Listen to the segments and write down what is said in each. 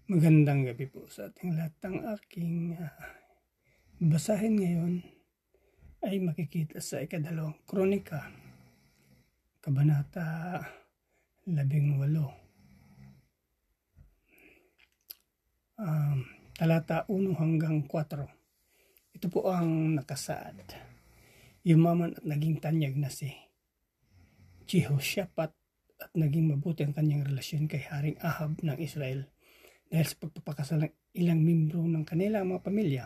Magandang gabi po sa ating lahat. Ang aking basahin ngayon ay makikita sa ikadalawang Kronika, Kabanata 18, talata 1 hanggang 4. Ito po ang nakasaad. Yumaman at naging tanyag na si Jehoshaphat at naging mabuti ang kanyang relasyon kay Haring Ahab ng Israel dahil sa pagpapakasal ng ilang membro ng kanilang mga pamilya.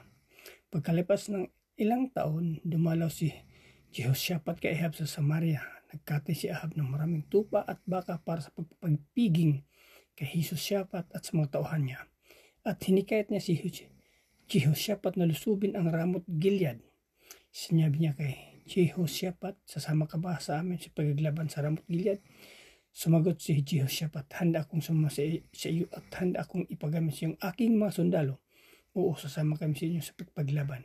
Pagkalipas ng ilang taon, dumalaw si Jehoshaphat kay Ahab sa Samaria. Nagkatay si Ahab ng maraming tupa at baka para sa pagpapiging kay Jehoshaphat at sa mga tauhan niya. At hinikayat niya si Jehoshaphat na lusubin ang Ramot Gilead. Sinabi niya kay Jehoshaphat, sasama ka ba sa amin sa paglaban sa Ramot Gilead? Sumagot si Jehoshaphat, handa akong sumama sa iyo at handa akong ipagamit sa iyong aking mga sundalo. Oo, sasama kami sa inyo sa paglaban.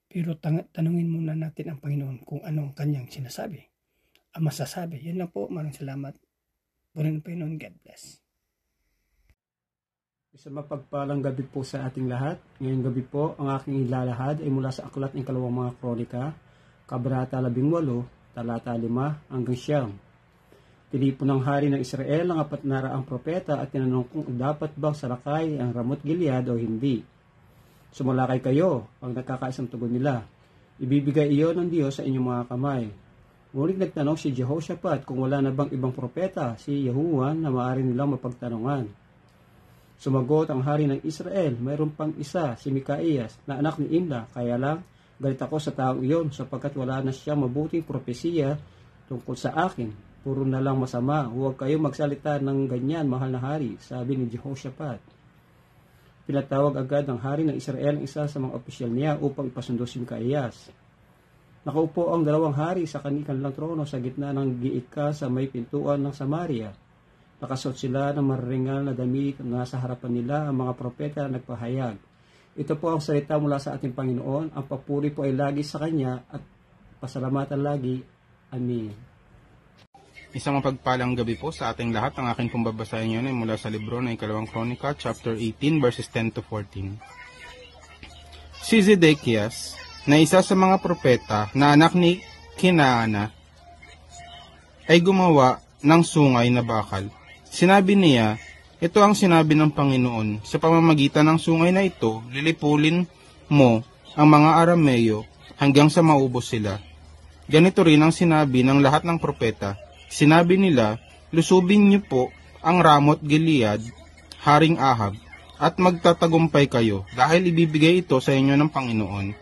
Pero tanungin muna natin ang Panginoon kung ano ang kanyang sinasabi. Ang masasabi. Yan lang po. Maraming salamat. Purihin ng Panginoon. God bless. Isang mapagpalang gabi po sa ating lahat. Ngayong gabi po, ang aking ilalahad ay mula sa aklat ng Ikalawang mga Kronika, Kabanata 18, talata 5 hanggang 9. Tinipon ng hari ng Israel ang 400 propeta at tinanong kung dapat bang salakay ang Ramot Gilead o hindi. Sumalakay kayo, ang nagkakaisang tugon nila. Ibibigay iyon ng Diyos sa inyong mga kamay. Ngunit nagtanong si Jehoshaphat kung wala na bang ibang propeta, si Yahuwah, na maaari nilang mapagtanungan. Sumagot ang hari ng Israel, mayroon pang isa, si Mikaiyas, na anak ni Imla, kaya lang galit ako sa taong iyon sapagkat wala na siyang mabuting propesiya tungkol sa akin. Puro na lang masama, huwag kayo magsalita ng ganyan, mahal na hari, sabi ni Jehoshaphat. Pinatawag agad ng hari ng Israel ang isa sa mga opisyal niya upang ipasundo si Mikaiyas. Nakaupo ang dalawang hari sa kanilang trono sa gitna ng giika sa may pintuan ng Samaria. Nakasuot sila ng maringal na damit na sa harapan nila ang mga propeta na nagpahayag. Ito po ang salita mula sa ating Panginoon. Ang papuri po ay lagi sa Kanya at pasalamatan lagi. Amen. Isang mapagpalang gabi po sa ating lahat. Ang aking pong babasahin ngayon ay mula sa libro ng Ikalawang Kronika, chapter 18, verses 10 to 14. Si Zedekias, na isa sa mga propeta na anak ni Kenaana, ay gumawa ng sungay na bakal. Sinabi niya, ito ang sinabi ng Panginoon, sa pamamagitan ng sungay na ito, lilipulin mo ang mga Arameo hanggang sa maubos sila. Ganito rin ang sinabi ng lahat ng propeta. Sinabi nila, lusubin niyo po ang Ramot Gilead, Haring Ahab, at magtatagumpay kayo dahil ibibigay ito sa inyo ng Panginoon.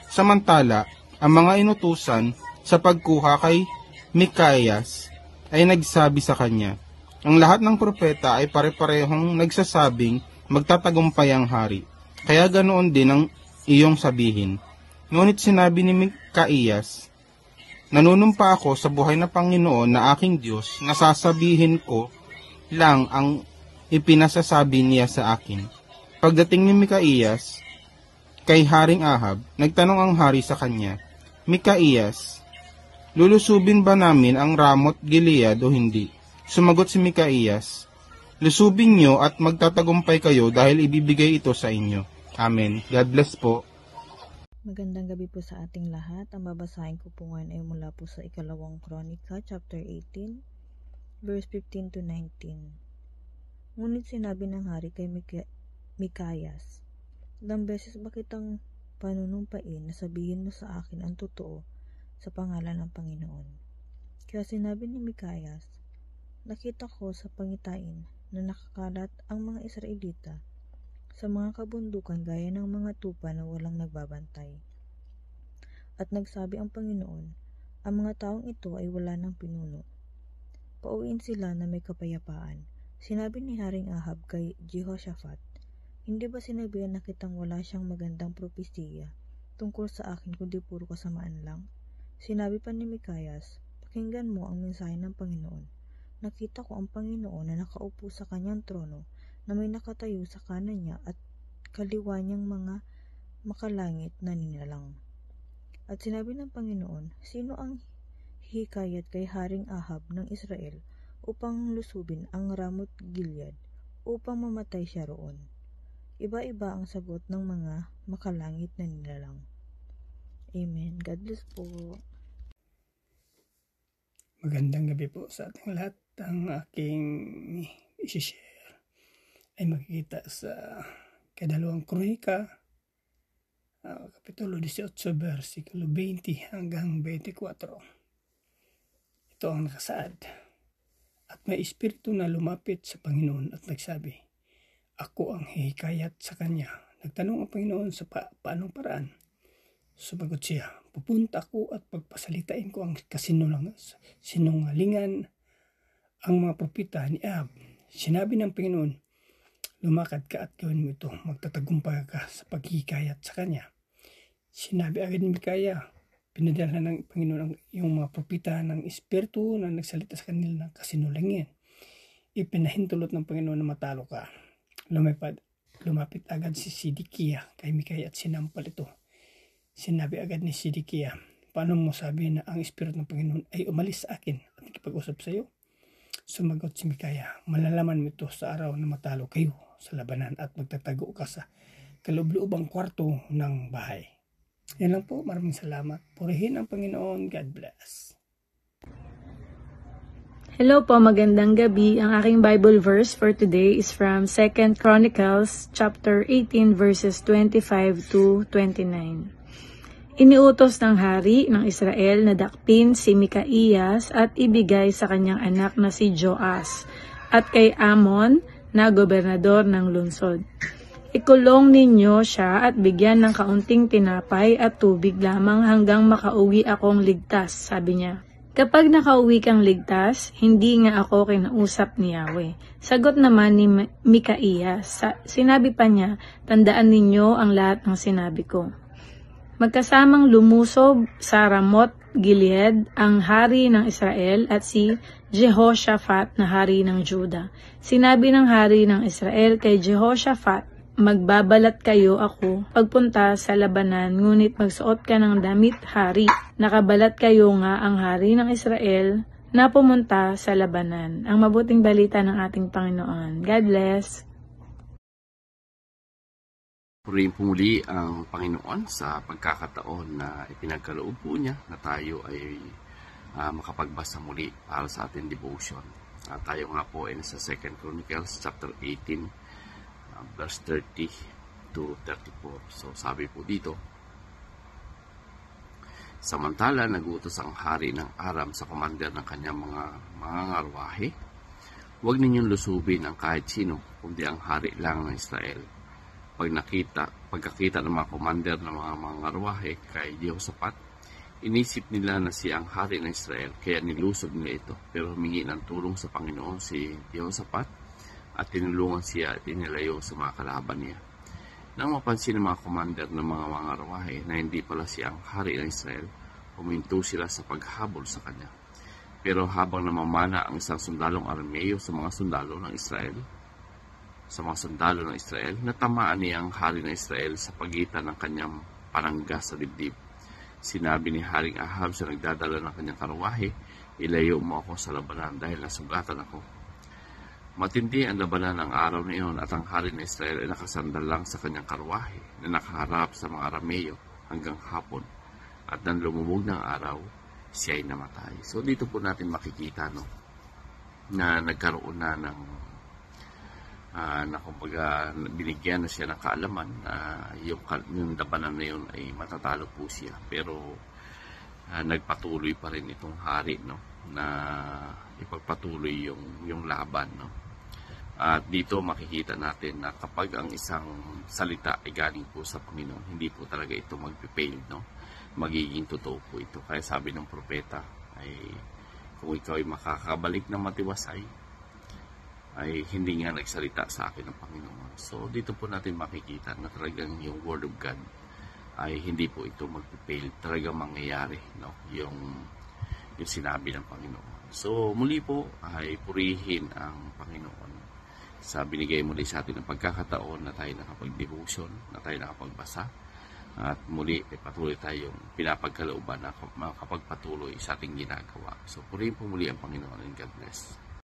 Samantala, ang mga inutusan sa pagkuha kay Mikaiyas ay nagsabi sa kanya, ang lahat ng propeta ay pare-parehong nagsasabing magtatagumpay ang hari. Kaya ganoon din ang iyong sabihin. Ngunit sinabi ni Mikaiyas, nanunumpa ako sa buhay na Panginoon na aking Diyos na sasabihin ko lang ang ipinasasabi niya sa akin. Pagdating ni Mikaiyas kay Haring Ahab, nagtanong ang hari sa kanya, Mikaiyas, lulusubin ba namin ang Ramot Gilead o hindi? Sumagot si Mikaiyas, lusubin niyo at magtatagumpay kayo dahil ibibigay ito sa inyo. Amen. God bless po. Magandang gabi po sa ating lahat. Ang babasahin ko po ngayon ay mula po sa Ikalawang Kronika, chapter 18, verse 15 to 19. Ngunit sinabi ng hari kay Mikaiyas, ilang beses ba kitang panunumpain na sabihin mo sa akin ang totoo sa pangalan ng Panginoon? Kaya sinabi ni Mikaiyas, nakita ko sa pangitain na nakakalat ang mga Israelita sa mga kabundukan gaya ng mga tupa na walang nagbabantay. At nagsabi ang Panginoon, ang mga taong ito ay wala ng pinuno. Pauwiin sila na may kapayapaan. Sinabi ni Haring Ahab kay Jehoshaphat, hindi ba sinabihan na kitang wala siyang magandang propesiya tungkol sa akin kundi puro kasamaan lang? Sinabi pa ni Mikaiyas, pakinggan mo ang mensahe ng Panginoon. Nakita ko ang Panginoon na nakaupo sa kanyang trono na may nakatayo sa kanan niya at kaliwa niyang mga makalangit na nilalang. At sinabi ng Panginoon, sino ang hikayat kay Haring Ahab ng Israel upang lusubin ang Ramot Gilead upang mamatay siya roon. Iba-iba ang sagot ng mga makalangit na nilalang. Amen. God bless po. Magandang gabi po sa ating lahat. Ang aking isi-share ay makikita sa Ikadalawang Kronika, Kapitulo 18, versikulo 20 hanggang 24. Ito ang nakasaad. At may espiritu na lumapit sa Panginoon at nagsabi, "Ako ang hihikayat sa kanya." Nagtanong ang Panginoon sa paanong paraan. Sumagot siya, "Pupunta ako at pagpasalitain ko ang sinungalingan ang mga propeta ni Ahab." Sinabi ng Panginoon, "Lumakad ka at gawin mo ito. Magtatagumpay ka sa paghihikayat sa kanya." Sinabi agad ni Mikaya, pinadala ng Panginoon yung mga propeta ng espiritu na nagsalita sa kanila ng kasinungalingan. Ipinahintulot ng Panginoon na matalo ka. Lumapit agad si Sidikia kay Mikaya at sinampal ito. Sinabi agad ni Sidikia, "Paano mo sabi na ang espiritu ng Panginoon ay umalis sa akin at nakipag-usap sa iyo?" Sumagot si Mikaya, "Malalaman mo ito sa araw na matalo kayo sa labanan at magtatago ka sa kaloob-loobang kwarto ng bahay." Yan lang po. Maraming salamat. Purihin ang Panginoon. God bless. Hello po, magandang gabi. Ang aking Bible verse for today is from 2 Chronicles chapter 18 verses 25 to 29. Iniutos ng hari ng Israel na dakpin si Mikaiyas at ibigay sa kanyang anak na si Joas at kay Amon na gobernador ng lungsod. Ikulong ninyo siya at bigyan ng kaunting tinapay at tubig lamang hanggang makauwi akong ligtas, sabi niya. Kapag nakauwi kang ligtas, hindi nga ako kinausap ni Yahweh. Sagot naman ni Mikaiyas, sinabi pa niya, "Tandaan ninyo ang lahat ng sinabi ko." Magkasamang lumusob sa Ramoth Gilead ang hari ng Israel at si Jehoshaphat na hari ng Juda. Sinabi ng hari ng Israel kay Jehoshaphat, "Magbabalat kayo ako pagpunta sa labanan, ngunit magsuot ka ng damit, hari. Nakabalat kayo nga ang hari ng Israel na pumunta sa labanan." Ang mabuting balita ng ating Panginoon. God bless. Purihin po muli ang Panginoon sa pagkakataon na ipinagkaloob po niya na tayo ay makapagbasa muli para sa ating devotion. Tayo nga po ay nasa 2 Chronicles chapter 18 verse 30 to 34. So sabi po dito, "Samantala nagutos ang hari ng Aram sa commander ng kanyang mga ngarwahe, huwag ninyong lusubin ang kahit sino, kundi ang hari lang ng Israel." Pagkakita ng mga commander ng mga ngarwahe kay Jehoshaphat, inisip nila na siya ang hari ng Israel, kaya nilusob nila ito. Pero humingi ng tulong sa Panginoon si Jehoshaphat at tinulungan siya at inilayo sa mga kalaban niya. Nang mapansin ng mga commander ng mga ngarwahe na hindi pala siya ang hari ng Israel, huminto sila sa paghabol sa kanya. Pero habang namamana ang isang sundalong Arameo sa mga sundalo ng Israel, natamaan niya ang hari ng Israel sa pagitan ng kanyang panangga sa dibdib. Sinabi ni Haring Ahab sa nagdadala ng kanyang karwahe, "Ilayo mo ako sa labanan dahil nasugatan ako." Matindi ang labanan ng araw na iyon at ang hari ng Israel ay nakasandal lang sa kanyang karwahe na nakaharap sa mga Arameo hanggang hapon. At nang lumubog ng araw, siya ay namatay. So dito po natin makikita na nagkaroon na na kumbaga binigyan na siya ng kaalaman na yung labanan na yun ay matatalo po siya. Pero nagpatuloy pa rin itong hari na ipagpatuloy yung laban. At dito makikita natin na kapag ang isang salita ay galing po sa Panginoon, hindi po talaga ito magpipail, magiging totoo po ito. Kaya sabi ng propeta ay kung ikaw ay makakabalik ng matiwasay, ay hindi nga nagsalita sa akin ng Panginoon. So dito po natin makikita na talagang yung Word of God ay hindi po ito magpipail, talagang mangyayari yung sinabi ng Panginoon. So muli po ay purihin ang Panginoon sa binigay muli sa atin ng pagkakataon na tayo nakapag-devotion, na tayo nakapagbasa, at muli ay patuloy tayong pinapagkalooban na makapagpatuloy sa ating ginagawa. So purihin po muli ang Panginoon, and God bless.